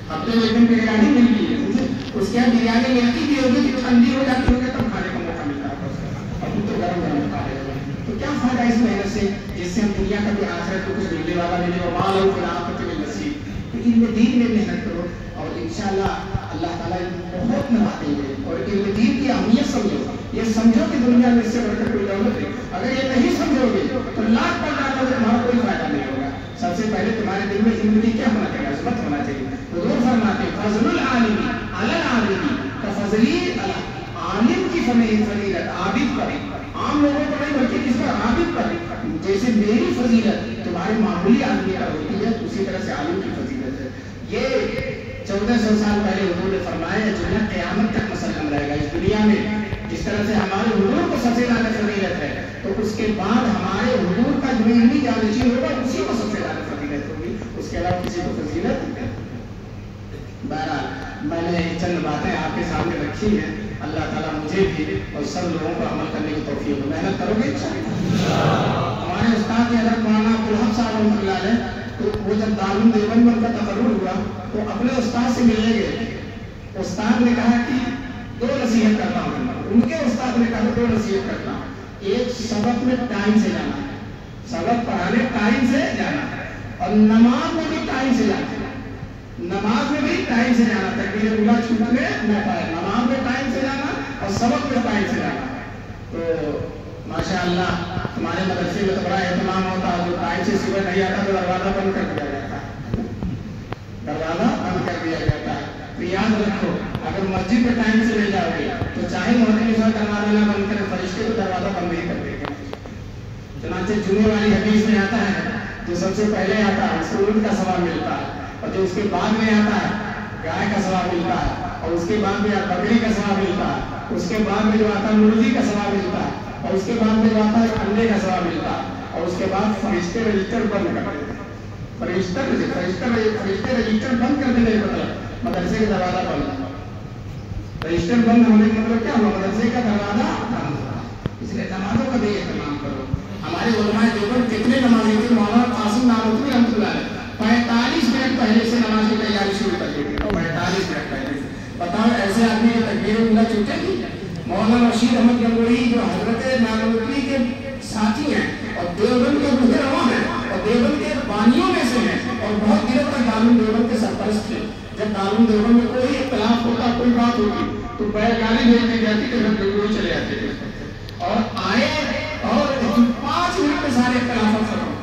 ہفتے میں ایک دن بریانی ملتی ہے، اس کے بعد بریانی ملتی بھی ہوگی کہ ٹھنڈی ہو جاتی ہوگی تب کھانے کا موقع ملتا ہے. ابھی تو گرم گرم کھا رہے ہو تو کیا فائدہ اس محنت سے جس سے ہم دنیا کا بھی آخرت کو کچھ ملنے والا ملے اور مال اور خلافت میں نصیب. لیکن علم دین میں محنت کرو اور انشاءاللہ اللہ تعالیٰ بہت نوازیں گے. اور علم دین کی اہمیت سمجھو، یہ سمجھو کہ دنیا میں اس سے بڑھ کر کوئی دولت نہیں. اگر یہ نہیں سمجھو گے تو لاکھ پڑھ ڈالو گے تمہارا کوئی فائدہ نہیں ہوگا. سب سے پہلے تمہارے دل میں علم کی کیا ہونا چاہیے؟ عظمت ہونا چاہیے. حضور فرماتے فضل العالم علی العالم کفضلی عالم کی فضیلت عابد پر، عام لوگوں کو نہیں بلکہ کس پر؟ عابد پر. جیسے میری فضیلت تمہارے معمولی آدمی پر ہوتی ہے اسی طرح سے عالم کی فضیلت ہے. یہ 1400 سال پہلے حضور نے فرمایا جو قیامت تک مسلم رہے گا اس دنیا میں. جس طرح سے ہمارے حضور کو سب سے زیادہ فضیلت ہے تو اس کے بعد ہمارے حضور کا جو علمی جانشین ہوگا اسی کو سب سے زیادہ فضیلت ہوگی، اس کے علاوہ کسی کو فضیلت. بہرحال میں نے چند باتیں آپ کے سامنے رکھی ہیں. اللہ تعالیٰ مجھے بھی اور سب لوگوں کو عمل کرنے کی توفیق دے. محنت کرو گے ہمارے استاد حضرت مولانا عبدالحق صاحب رحمۃ اللہ علیہ تو وہ جب دارالعلوم دیوبند میں ان کا تقرر ہوا تو اپنے استاد سے ملنے گئے. استاد نے کہا کہ 2 نصیحت کرتا ہوں. ان کے استاد نے کہا 2 نصیحت کرتا ہوں. ایک سبق میں ٹائم سے جانا، سبق پڑھانے ٹائم سے جانا، اور نماز میں بھی ٹائم سے جانا. نماز میں بھی ٹائم سے جانا، تکبیر اولیٰ چھوٹنے نہ پائے. نماز میں ٹائم سے جانا اور سبق میں ٹائم سے جانا. تو ماشاءاللہ تمہارے مدرسے میں تو بڑا اہتمام ہوتا ہے. جو ٹائم سے صبح نہیں آتا تو دروازہ بند کر دیا جاتا ہے، دروازہ بند کر دیا جاتا ہے. تو یاد رکھو اگر مسجد میں ٹائم سے نہیں جاؤ گے تو چاہے محرم صاحب دروازہ نہ بند کرے فرشتے تو دروازہ بند نہیں کر دیں گے. چنانچہ جمعے والی حدیث میں آتا ہے جو سب سے پہلے آتا ہے اس کو اونٹ کا ثواب ملتا ہے، اور جو اس کے بعد میں آتا ہے گائے کا ثواب ملتا ہے، اور اس کے بعد میں بکری کا ثواب ملتا ہے، اس کے بعد میں جو آتا ہے مرغی کا ثواب ملتا ہے، اور اس کے بعد میں جو آتا ہے انڈے کا ثواب ملتا ہے، اور اس کے بعد فرشتے رجسٹر بند کر دیتے ہیں. فرشتے رجسٹر بند کر دینے کا مطلب مدرسے کا دروازہ بند. رجسٹر بند ہونے کا مطلب کیا ہوا؟ مدرسے کا دروازہ بند ہوا. اس لیے نمازوں کا بھی اہتمام کرو. ہمارے علماء دیوبند کتنے نمازی تھے؟ مولانا قاسم نانوتوی رحمۃ اللہ علیہ 45 منٹ پہلے سے نماز کی تیاری شروع کر دیتے تھے. 45 منٹ پہلے سے. بتاؤ ایسے آدمی کی تکبیر اولیٰ چھوٹے تھی؟ مولانا رشید احمد گنگوہی جو حضرت نانوتوی کے ساتھی ہیں اور دیوبند کے روح رواں ہیں اور دیوبند کے بانیوں میں سے ہیں اور بہت دنوں تک دارالعلوم دیوبند کے سرپرست تھے. جب دارالعلوم دیوبند میں کوئی اختلاف ہوتا، کوئی بات ہوتی تو بیگانی بھیج دی جاتی کہ ہم گنگوہی چلے جاتے تھے اور آئے اور 5 منٹ میں سارے اختلافات ختم.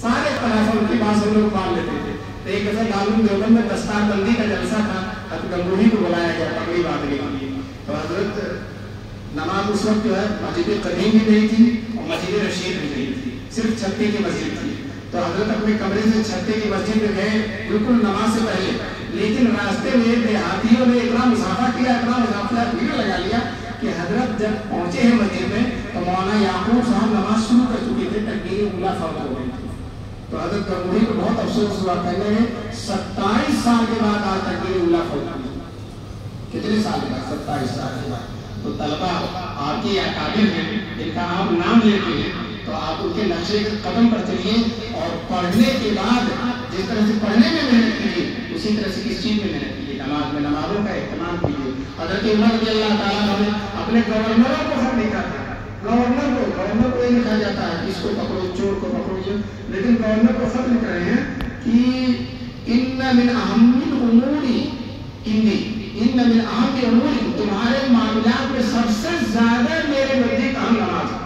سارے اختلافات ان کی بات ہم لوگ مان لیتے تھے. تو ایک دفعہ دارالعلوم دیوبند میں دستار بندی کا جلسہ تھا. حضرت گنگوہی کو بلایا گیا پگڑی باندھنے کے لیے. تو حضرت نماز اس وقت جو ہے مسجد قدیم بھی نہیں تھی اور مسجد رشید بھی نہیں تھی، صرف چھتے کی مسجد تھی. تو حضرت اپنے کمرے سے چھتے کی مسجد میں گئے بالکل نماز سے پہلے. لیکن راستے میں دیہاتیوں نے اتنا مسافہ کیا، اتنا مسافہ بھیڑ لگا لیا کہ حضرت جب پہنچے ہیں مسجد میں تو مولانا یعقوب صاحب نماز شروع کر چکے تھے، تکبیر اولیٰ فرض ہو گئی تھی. تو حضرت گنگوہی کو بہت افسوس ہوا، کہنے ہیں 27 سال کے بعد آج تکبیر اولیٰ فرض ہوئی. کتنے سال کے بعد؟ 27 سال کے بعد. تو طلبہ آپ کے اکابر ہیں جن کا آپ نام لیتے ہیں تو آپ ان کے نقشے قدم پر چلیے اور پڑھنے کے بعد جس طرح سے پڑھنے میں محنت کیجیے اسی طرح سے کس چیز میں محنت کیجیے؟ نماز میں. نمازوں کا اہتمام کیجیے. حضرت عمر رضی اللہ تعالیٰ نے اپنے گورنروں کو خط لکھا تھا. گورنر کو یہ لکھا جاتا ہے اس کو پکڑو، چور کو پکڑو، لیکن گورنر کو خط لکھ رہے ہیں کہ ان من اہم الامور تمہارے معاملات میں سب سے زیادہ میرے نزدیک اہم نماز ہے،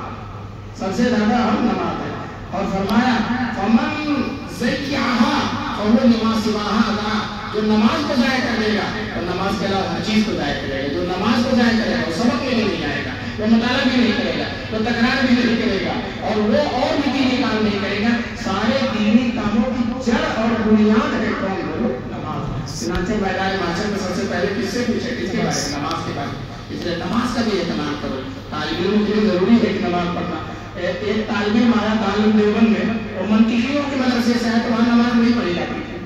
سب سے زیادہ اہم نماز ہے. اور فرمایا فمن زیّعہا فہو لما سواہا اضاع. جو نماز کو ضائع کر دے گا اور نماز کے علاوہ ہر چیز کو ضائع کرے گا. جو نماز کو ضائع کرے گا وہ سبق لینے نہیں جائے گا، وہ مطالعہ بھی نہیں کرے گا، وہ تکرار بھی نہیں کرے گا اور وہ اور بھی دینی کام نہیں کرے گا. سارے دینی کاموں کی جڑ اور بنیاد ہے کون؟ وہ نماز. چنانچہ میدان محشر میں سب سے پہلے کس سے پوچھے؟ کس کے بارے میں؟ نماز کے بارے میں. اس لیے نماز کا بھی اہتمام کرو. طالب علموں کے لیے ضروری ہے کہ نماز پڑھنا. ایک طالب علم آیا دارالعلوم دیوبند میں اور منطقیوں کے مدرسے سے آیا تو وہاں نماز نہیں پڑھی جاتی تھی.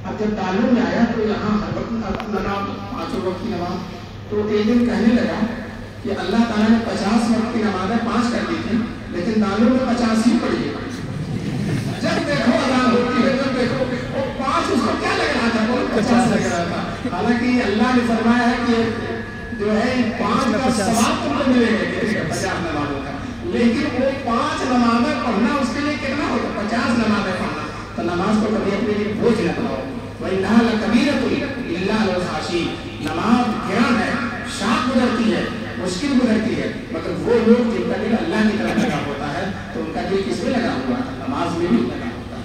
اب جب تعلیم میں آیا تو یہاں ہر وقت نماز، 5 وقت کی نماز. تو ایک دن کہنے لگا کہ اللہ تعالیٰ نے 50 وقت کی نمازیں 5 کر دی تھی لیکن تعلیم میں 50 ہی پڑھی ہے. جب دیکھو اذان ہوتی ہے، جب دیکھو وہ 5 اس کو کیا لگ رہا تھا؟ وہ 50 لگ رہا تھا. حالانکہ اللہ نے فرمایا ہے کہ جو ہے 5 کا ثواب تم کو ملے گا 50 نمازوں کا. لیکن وہ 5 نمازیں پڑھنا اس کے لیے کتنا ہوتا؟ 50 نمازیں پڑھنا. تو نماز کو کبھی اپنے لیے بوجھ نہ بناؤ. وَإِنَّهَا لَكَبِيرَةٌ إِلَّا عَلَى الْخَاشِعِينَ. نماز گران ہے، شاق گزرتی ہے، مشکل گزرتی ہے، مگر وہ لوگ جن کا دل اللہ کی طرف لگا ہوتا ہے تو ان کا دل کس میں لگا ہوا ہے؟ نماز میں بھی لگا ہوتا ہے.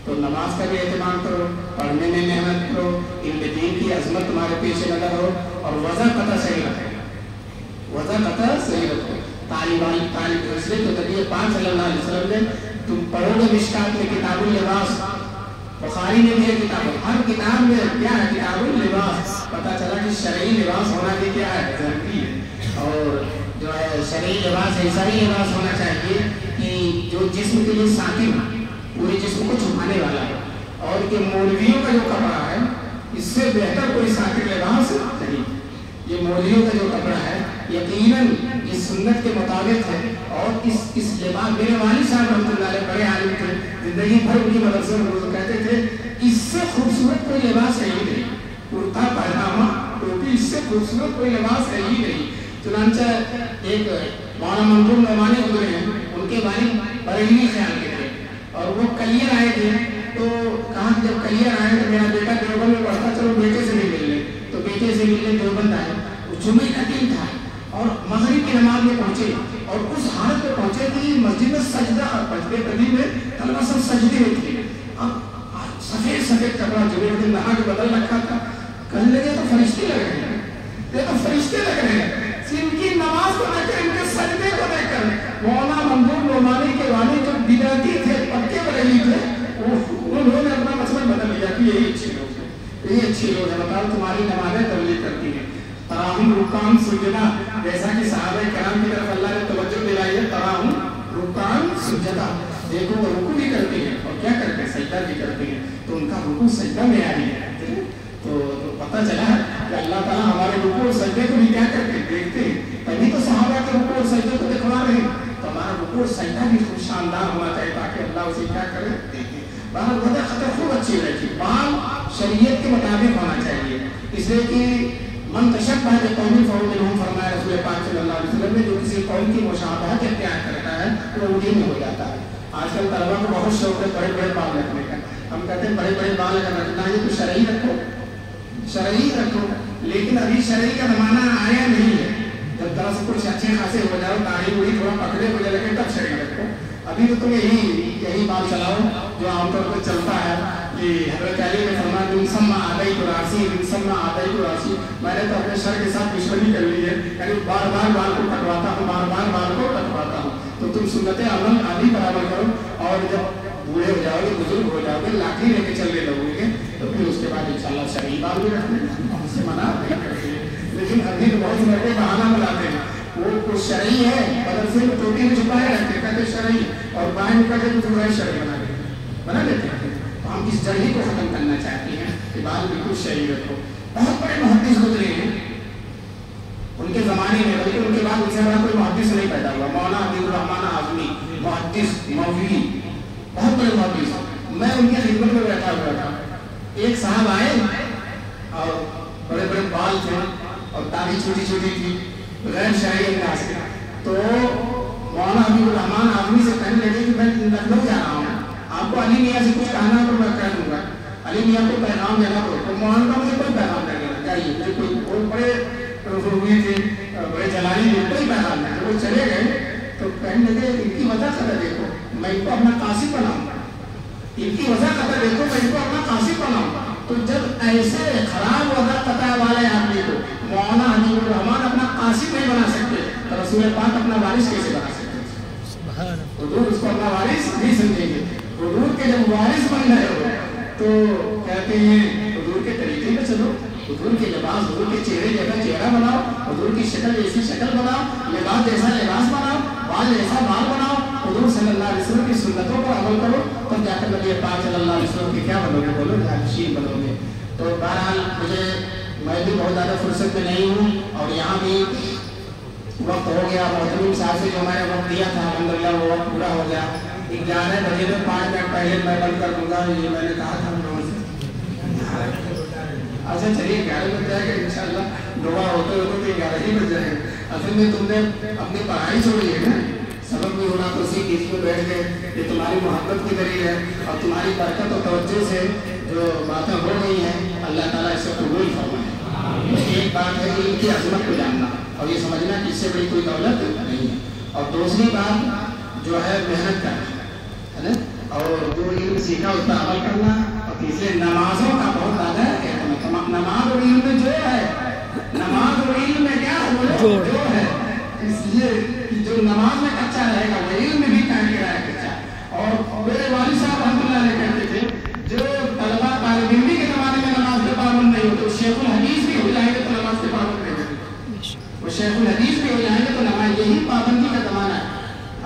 تو نماز کا بھی اہتمام کرو، پڑھنے میں محنت کرو، علم دین کی عظمت تمہارے پیش نظر ہو اور وضع قطع صحیح رکھے. وضع قطع صحیح رکھو. طالب دوسرے تو نبی پاک صلی اللہ علیہ وسلم نے تم پڑھو گے مشکات میں کتاب اللباس، بخاری نے بھی ہے کتاب، ہر کتاب میں کیا ہے؟ کتاب اللباس. پتہ چلا کہ شرعی لباس ہونا بھی کیا ہے؟ ضروری ہے. اور جو ہے شرعی لباس ایسا ہی لباس ہونا چاہیے کہ جو جسم کے لیے ساتن پورے جسم کو چھپانے والا ہے. اور کہ مولویوں کا جو کپڑا ہے اس سے بہتر کوئی ساتن لباس نہیں. یہ مولویوں کا جو کپڑا ہے یقیناً اس سنت کے مطابق ہے. اور اس لباس میرے والد صاحب رحمۃ اللہ علیہ بڑے عالم تھے، زندگی بھر ان کی مدرسے میں روز کہتے تھے اس سے خوبصورت کوئی لباس ہے ہی نہیں. کرتا پائجامہ ٹوپی، اس سے خوبصورت کوئی لباس ہے ہی نہیں. چنانچہ ایک مولانا منظور نعمانی گزرے ہیں، ان کے والد بریلوی خیال کے تھے اور وہ کلیئر آئے تھے. تو کہا کہ جب کلیئر آئے تو میرا بیٹا دیوبند میں پڑھتا، چلو بیٹے سے بھی مل لیں. تو بیٹے سے ملنے دیوبند آئے. جمعے کا دن تھا اور مغرب کی نماز میں پہنچے اور اس حالت میں پہنچے کہ مسجد میں سجدہ پڑھتے قدیم میں طلبہ سب سجدے میں تھے. اب سفید سفید کپڑا جمعے کے دن نہا کے بدل رکھا تھا. کہنے لگے تو فرشتے لگ رہے ہیں، یہ تو فرشتے لگ رہے ہیں. ان کی نماز کو دیکھ کر، ان کے سجدے کو دیکھ کر مولانا منظور نعمانی کے والد جو بدعتی تھے، پکے بریلوی تھے، انہوں نے اپنا مسئلہ بدل لیا کہ یہی اچھے لوگ ہیں، یہی اچھے لوگ ہیں. بتاؤ تمہاری نمازیں تبلیغ کرتی ہیں. تراہم رکان سجدہ، جیسا کہ صحابہ کرام کی طرف اللہ نے توجہ دلائی ہے. تراہم رکان سجدہ، دیکھو وہ رکوع بھی کرتے ہیں اور کیا کرتے ہیں؟ سجدہ بھی کرتے ہیں، تو ان کا رکوع سجدہ میں آ گیا تو پتہ چلا کہ اللہ تعالیٰ ہمارے رکوع اور سجدے کو بھی کیا کرتے ہیں؟ دیکھتے ہیں، تبھی تو صحابہ کے رکوع اور سجدے کو دکھوا رہے ہیں، تو ہمارا رکوع اور سجدہ بھی خوب شاندار ہونا چاہیے تاکہ اللہ اسے کیا کرے؟ دیکھے۔ بہرحال وضع خطر خوب اچھی رہتی، بال شریعت کے مطابق ہونا چاہیے، اس لیے کہ من تشبہ بقوم فہو منہم، فرمایا رسول پاک صلی اللہ علیہ وسلم نے، جو کسی قوم کی مشابہت اختیار کرتا ہے وہ انہی میں ہو جاتا ہے۔ آج کل طلبہ کو بہت شوق ہے بڑے بڑے بال رکھنے کا، ہم کہتے ہیں بڑے بڑے بال اگر رکھنا ہے تو شرعی رکھو، شرعی رکھو، لیکن ابھی شرعی کا زمانہ آیا نہیں ہے، جب ذرا سے کچھ اچھے خاصے ہو جاؤ، داڑھی وڑھی تھوڑا پکڑے ہو جائے لگے تب شرعی رکھو۔ ابھی تو تم یہی بات چلاؤ جو عام طور پر چلتا ہے کہ حضرت علی نے فرمایا تم سما آدائی تو راسی، تم سما آدائی تو راسی، میں نے تو اپنے شر کے ساتھ دشمنی کر لی ہے، یعنی بار بار بال کو کٹواتا ہوں، بار بار بال کو کٹواتا ہوں، تو تم سنت عمل آدھی برابر کرو، اور جب بوڑھے ہو جاؤ گے، بزرگ ہو جاؤ گے، لاٹھی لے کے چلنے لگو گے، تو پھر اس کے بعد انشاءاللہ شرعی بال بھی رکھنے ہم سے منع نہیں کرتے، لیکن ابھی تو بہت لڑکے بہانہ بناتے ہیں، وہ شرعی ہے، مدرسے میں ٹوپی میں چھپائے رکھتے کہتے شرعی، اور باہر نکل کے تو پورا شرعی بنا دیتے ہیں۔ تو ہم اس جرحی کو ختم کرنا چاہتے ہیں کہ بال بالکل شرعی رکھو۔ بہت بڑے محدث گزرے ہیں ان کے زمانے میں، بلکہ ان کے بعد ان سے بڑا کوئی محدث نہیں پیدا ہوا، مولانا عبد الرحمن اعظمی، محدث مولوی، بہت بڑے محدث، میں ان کی خدمت میں بیٹھا ہوا تھا، ایک صاحب آئے اور بڑے بڑے بال تھے اور داڑھی چھوٹی چھوٹی تھی، غیر شرعی انداز کے، تو مولانا عبد الرحمن اعظمی سے کہنے لگے کہ میں لکھنؤ جا رہا ہوں، آپ کو علی میاں سے کچھ کہنا تو میں کہہ دوں گا، علی میاں کو پیغام دینا تو مولانا کا مجھے کوئی پیغام نہیں دینا چاہیے، مجھے کوئی بہت بڑے روحی تھے، بڑے جلالی تھے، کوئی پیغام نہیں، وہ چلے گئے تو کہنے لگے ان کی وجہ قدر دیکھو، میں ان کو اپنا قاصد بناؤں گا، ان کی وجہ قدر دیکھو، میں ان کو اپنا قاصد بناؤں گا۔ تو جب ایسے خراب وضع قطع والے آدمی کو مولانا عبد الرحمن اپنا قاصد نہیں بنا سکتے تو رسول پاک اپنا وارث کیسے بنا سکتے؟ حضور اس کو اپنا وارث نہیں سمجھیں گے، حضور کے جب وارث بن گئے ہو تو کہتے ہیں حضور کے طریقے میں چلو، حضور کے لباس، حضور کے چہرے جیسا چہرہ بناؤ، حضور کی شکل جیسی شکل بناؤ، لباس جیسا لباس بناؤ، بال جیسا بال بناؤ، حضور صلی اللہ علیہ وسلم کی سنتوں پر عمل کرو، تب جا کر نبی پاک صلی اللہ علیہ وسلم کے کیا بنو گے؟ بولو جانشین بنو گے۔ تو بہرحال میں بھی بہت زیادہ فرصت میں نہیں ہوں، اور یہاں بھی وقت ہو گیا، محترم صاحب سے جو میں نے وقت دیا تھا الحمدللہ وہ وقت پورا ہو گیا، 11 بجے میں 5 منٹ پہلے میں بند کر دوں گا، یہ میں نے کہا تھا انہوں سے۔ اچھا چلیے 11 بج جائے گا انشاءاللہ، دعا ہوتے ہوتے کہ 11 ہی بج جائے گا۔ اصل میں تم نے اپنی پڑھائی چھوڑی ہے نا، سبق بھی ہونا تو اسی کیس میں بیٹھ گئے، یہ تمہاری محبت کی دلیل ہے، اور تمہاری برکت اور توجہ سے جو باتیں ہو رہی ہیں اللہ تعالیٰ اس سے قبول فرمائے۔ ایک بات ہے کہ ان کی عظمت کو جاننا اور یہ سمجھنا کہ اس سے بڑی کوئی دولت نہیں ہے، اور دوسری بات جو ہے محنت کرنا ہے نا، اور جو علم سیکھا اس پر عمل کرنا، اور تیسرے نمازوں کا بہت زیادہ اہتمام، نماز اور علم میں جو ہے، نماز اور علم میں کیا جو ہے، اس لیے جو نماز میں کچا رہے گا وہ علم میں بھی کہیں گے رہے کچا۔ اور میرے والد صاحب رحمۃ اللہ علیہ کہتے تھے جو طلبہ طالب علم کے زمانے میں نماز کے پابند نہیں ہوتے، شیخ الحدیث بھی ہو جائیں گے تو نماز کے پابند نہیں ہوتے، وہ شیخ الحدیث بھی ہو جائیں گے تو نماز، یہی پابندی کا زمانہ ہے۔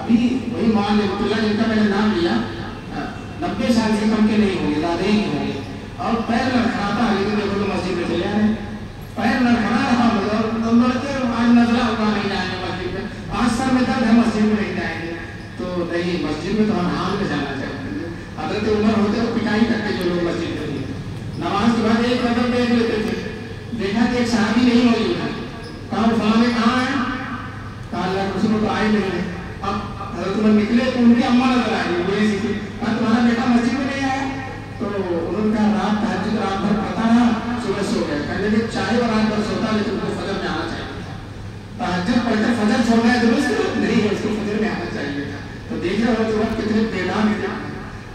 ابھی وہی مولانا رحمۃ اللہ جن کا میں نے نام لیا 90 سال سے کم کے نہیں ہوں گے، زیادہ ہی ہوں گے، اور پیر لڑکھڑاتا ہے، لیکن دیکھو تو مسجد میں چلے آ رہے ہیں، پیر لڑکھڑا رہا آج نظرہ ہوا نہیں جائیں گے مسجد میں، آج سر میں درد ہے مسجد میں نہیں جائیں گے، تو نہیں، مسجد میں تو ہم حال میں جانا چاہتے ہیں۔ حضرت عمر ہوتے تو پٹائی کرتے جو لوگ مسجد میں تھے، نماز کے بعد ایک نظر دیکھ لیتے تھے، دیکھا کہ ایک صحابی نہیں موجود ہے، کہا وہ فلاں کہاں ہے؟ کہا اللہ کے رسول تو آئے نہیں ہے۔ اب حضرت عمر نکلے تو ان کی اماں نظر آئی، وہ یہ سی کہا تمہارا بیٹا مسجد میں نہیں آیا؟ تو انہوں نے کہا رات تہجد رات بھر پڑھتا رہا، صبح سو گیا۔ کہنے لگے چاہے وہ رات بھر سوتا لیکن کو فجر میں آنا چاہیے، تہجد پڑھ کر فجر چھوڑنا ہے درست نہیں ہے، اس کو فجر میں آنا چاہیے تھا۔ تو دیکھ رہے ہو وقت کتنے بے نام تھے،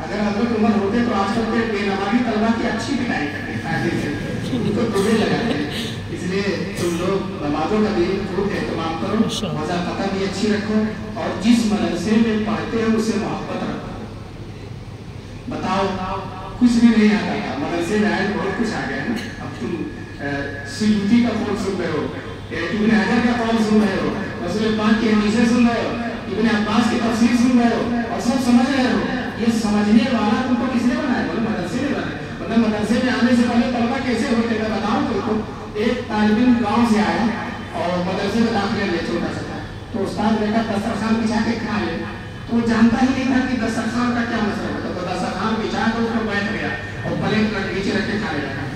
اگر حضرت عمر ہوتے تو آج کل کے بے نمازی طلبا کی اچھی پٹائی کرتے فائدے سے، ان کو ٹوبے لگاتے ہیں۔ اس لیے تم لوگ نمازوں کا بھی خوب اہتمام کرو، وضاحت بھی اچھی رکھو، اور جس مدرسے میں پڑھتے ہو اسے محبت رکھو۔ بتاؤ کچھ بھی نہیں آتا تھا، مدرسے میں آئے بہت کچھ آ گیا نا، اب تم سیوتی کا قول سن رہے ہو، ابن حجر کا قول سن رہے ہو، رسول پاک کی حدیثیں سن رہے ہو، ابن عباس کی تفسیر سن رہے ہو اور سب سمجھ رہے ہو. یہ سمجھنے والا تم کو کس نے بنایا؟ بولے مدرسے نے بنایا. مطلب مدرسے میں آنے سے پہلے طلبہ کیسے ہوتے ہیں میں بتاؤں تم کو. ایک طالب علم گاؤں سے آیا اور مدرسے میں داخلے لے چھوٹا سا تھا. تو استاد نے کہا دسترخوان بچھا کے کھا لے. تو وہ جانتا ہی نہیں تھا کہ دسترخوان کا کیا مسئلہ ہوتا. تو دسترخوان بچھا کے اس کو بیٹھ گیا اور پلیٹ نیچے رکھ کے کھانے لگا.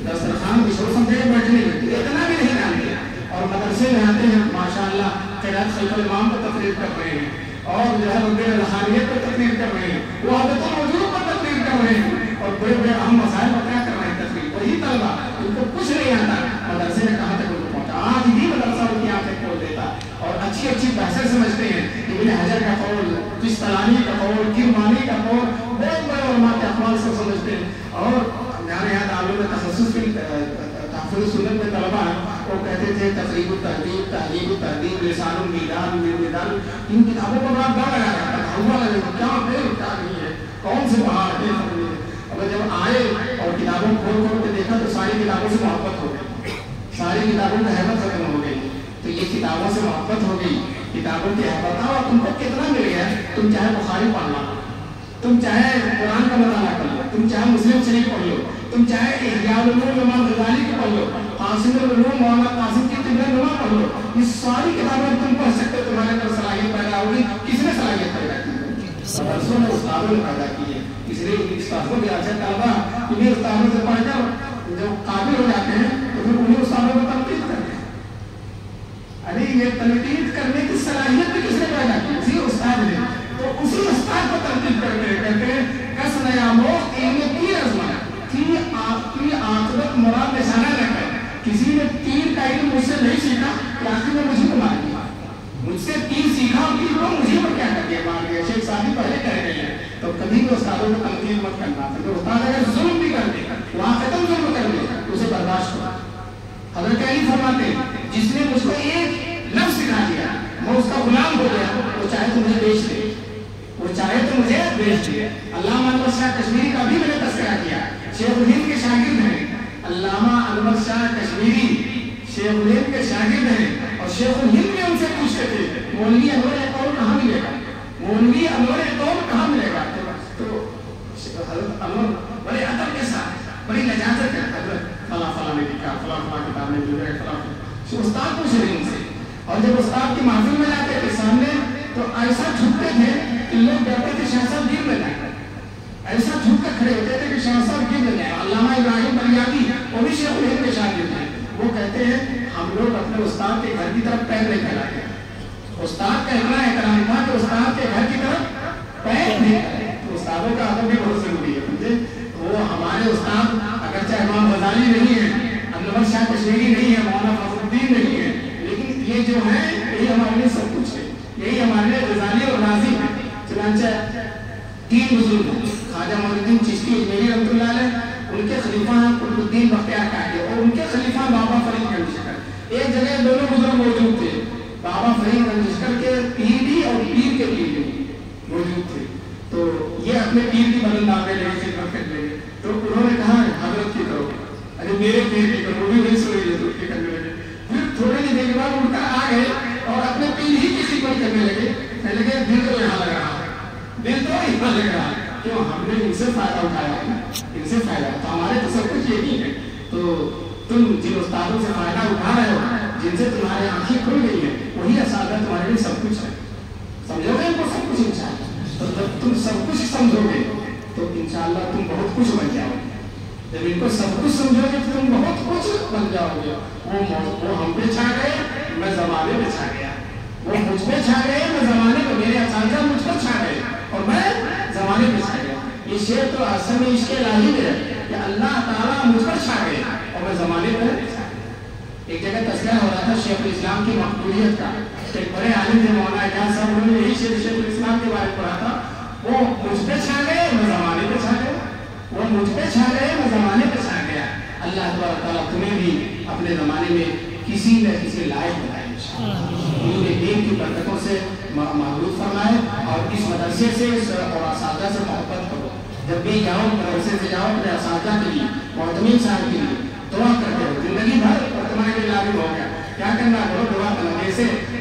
دسترخوان بچھو سمجھے بیٹھنے لگتی اتنا بھی نہیں جان دیا. اور مدرسے میں آتے ہیں ماشاءاللہ قرات خلف الامام پر تقریر کر رہے ہیں اور جو ہے ربیع الحانیت پر تقریر کر رہے ہیں, وحدت الوجود پر تقریر کر رہے ہیں اور بڑے بڑے اہم مسائل پر کیا کر رہے ہیں تقریر. وہی طلبہ ان کو کچھ نہیں آتا مدرسے میں کہاں تک ان کو پہنچا. آج بھی مدرسہ ان کی آنکھیں کھول دیتا اور اچھی اچھی بحثیں سمجھتے ہیں. ابن حجر کا قول, قسطلانی کا قول, کرمانی کا قول, بہت بڑے علماء کے اقوال سے سمجھتے ہیں. اور ہمارے یہاں دارالعلوم میں تخصص کی تحفظ سنت میں طلبہ ہیں, وہ کہتے تھے تقریب التہذیب, تہذیب التہذیب, لسان المیدان, میدان, ان کتابوں پر بڑا ڈر لگا رہا تھا. ہوا لگے کیا ہے کیا نہیں ہے, کون سے پہاڑ ہے. اب جب آئے اور کتابوں کھول کھول کے دیکھا تو ساری کتابوں سے محبت ہو گئی, ساری کتابوں کی اہمیت ختم ہو گئی. تو یہ کتابوں سے محبت ہو گئی, کتابوں کی اہمیت. اور تم کو کتنا مل گیا, تم چاہے بخاری پڑھ لو, تم چاہے قرآن کا مطالعہ کر لو, تم چاہے مسلم شریف پڑھ لو, تم چاہے احیاء العلوم امام غزالی کی پڑھ لو, قاسم العلوم مولانا قاسم کی طب نما پڑھ لو. یہ ساری کتابیں تم پڑھ سکتے, تمہارے اندر صلاحیت پیدا ہوگی. کس نے صلاحیت پیدا کی؟ مدرسوں نے استادوں نے پیدا کی ہے. اس لیے استادوں کے اچھے طلبہ انہیں استادوں سے پڑھ کر جو قابل ہو جاتے ہیں تو پھر انہیں استادوں کو تنقید کرتے ہیں. ارے یہ تنقید کرنے کی صلاحیت بھی کس نے پیدا کی؟ اسی استاد نے. تو اسی استاد کو تنقید کرتے ہیں کس نیا موقع علم تیر ازمانا کہ آپ کی عاقبت مراد نشانہ نہ کرے. کسی نے تیر کا علم مجھ سے نہیں سیکھا کہ آخر میں مجھے کو مار دیا, مجھ سے تیر سیکھا اور تیر کو مجھے پر کیا کر دیا, مار دیا. شیخ صاحب پہلے کہہ رہے ہیں تو کبھی بھی استادوں کو تنقید مت کرنا. تو استاد اگر ظلم بھی کر دے وہاں ختم ظلم کر دے اسے برداشت کرو. حضرت علی فرماتے ہیں جس نے مجھ کو ایک لفظ سکھا دیا میں اس کا غلام ہو گیا, وہ چاہے تو مجھے بیچ دے, وہ چاہے تو مجھے بیچ دے. علامہ انور شاہ کشمیری کا بھی میں نے تذکرہ کیا, شیخ الہند کے شاگرد ہیں. علامہ انور شاہ کشمیری شیخ الہند کے شاگرد ہیں اور شیخ الہند میں ان سے پوچھتے تھے مولوی انور قول کہاں ملے گا, مولوی انور قول کہاں ملے گا. تو حضرت انور بڑے ادب کے ساتھ بڑی لجاجت ہے, حضرت فلاں فلاں نے لکھا, فلاں فلاں کتاب میں مل گئے, فلاں استاد پوچھ رہے ان سے. اور جب استاد کی محفل میں جاتے تھے سامنے تو ایسا جھکتے تھے کہ لوگ ڈرتے تھے شاہ صاحب گر نہ جائے, ایسا جھک کر کھڑے ہوتے تھے کہ شاہ صاحب گر نہ جائے. علامہ ابراہیم بریادی وہ بھی شیخ الہند کے شاگرد ہیں, وہ کہتے ہیں ہم لوگ اپنے استاد کے گھر کی طرف پیر نہیں پھیلاتے. استاد کا اتنا احترام تھا کہ استاد کے گھر کی طرف پیر نہیں پھیلاتے. تو استادوں کا ادب بھی بہت ضروری ہے مجھے. وہ ہمارے استاد اگرچہ امام غزالی نہیں ہے, انور شاہ کشمیری نہیں ہے, مولانا فضل الدین نہیں ہے, لیکن یہ جو ہے یہی ہمارے لیے سب کچھ ہے, یہی ہمارے لیے غزالی اور ناظم ہے. چنانچہ تین بزرگ ہیں, خواجہ معین الدین چشتی اجمیری رحمۃ اللہ علیہ, ان کے خلیفہ ہیں قطب الدین بختیار کاکڑ اور ان کے خلیفہ بابا فرید گنجشکر. ایک جگہ دونوں بزرگ موجود تھے, بابا فرید گنجشکر کے پیر بھی اور پیر کے پیر بھی موجود تھے. تو یہ اپنے پیر کی بلندابے لے کے خدمت کر لے, تو انہوں نے کہا حضرت کی کرو, ارے میرے پیر کی کرو, وہ بھی نہیں سوئی حضرت کی کرنے لگے. پھر تھوڑے ہی دیر کے بعد اٹھ کر آ گئے اور اپنے پیر ہی کی خدمت کرنے لگے. کہنے لگے دل تو یہاں لگ رہا ہے, دل تو یہاں لگ رہا ہے, کیوں ہم نے ان سے فائدہ اٹھایا ہے, ان سے فائدہ, تو ہمارے تو سب کچھ یہ نہیں ہے. تو تم جن استادوں سے فائدہ اٹھا رہے ہو, جن سے تمہاری آنکھیں کھل گئی ہیں, وہی اساتذہ تمہارے لیے سب کچھ ہے. سمجھو گے ان کو سب کچھ انشاءاللہ. تو جب تم سب کچھ سمجھو گے تو انشاءاللہ تم بہت کچھ بن جاؤ گے. جب ان کو سب کچھ سمجھو گے تو تم بہت کچھ بن جاؤ گے. وہ ہم پہ چھا گئے, میں زمانے پہ چھا گیا, وہ مجھ پہ چھا گئے, میں زمانے پہ, میرے اساتذہ مجھ پر چھا گئے اور میں زمانے پہ چھا گیا. یہ شعر تو اصل میں عشق الہی میں ہے کہ اللہ تعالیٰ مجھ پر چھا گئے اور میں زمانے پہ چھا گیا. ایک جگہ تذکرہ ہو رہا تھا شیخ الاسلام کی مقبولیت کا, ایک بڑے عالم تھے مولانا اجاز صاحب, انہوں نے یہی شیخ الاسلام کے بارے میں پڑھا تھا. وہ مجھ پہ چھا گئے, میں زمانے پہ چھا گیا, وہ مجھ پہ چھا گئے, میں زمانے پہ چھا گیا. اللہ تبارک تعالیٰ تمہیں بھی اپنے زمانے میں کسی نہ کسی لائق بنائے, انہوں نے دین کی برکتوں سے محروف فرمائے. اور اس مدرسے سے اور اساتذہ سے محبت کرو. جب بھی جاؤ مدرسے سے جاؤ, اپنے اساتذہ کے لیے, معتمین صاحب کے لیے دعا کرتے ہو. زندگی بھر اور تمہارے لیے لازم ہو گیا, کیا کرنا, بڑو دعا کرنا. جیسے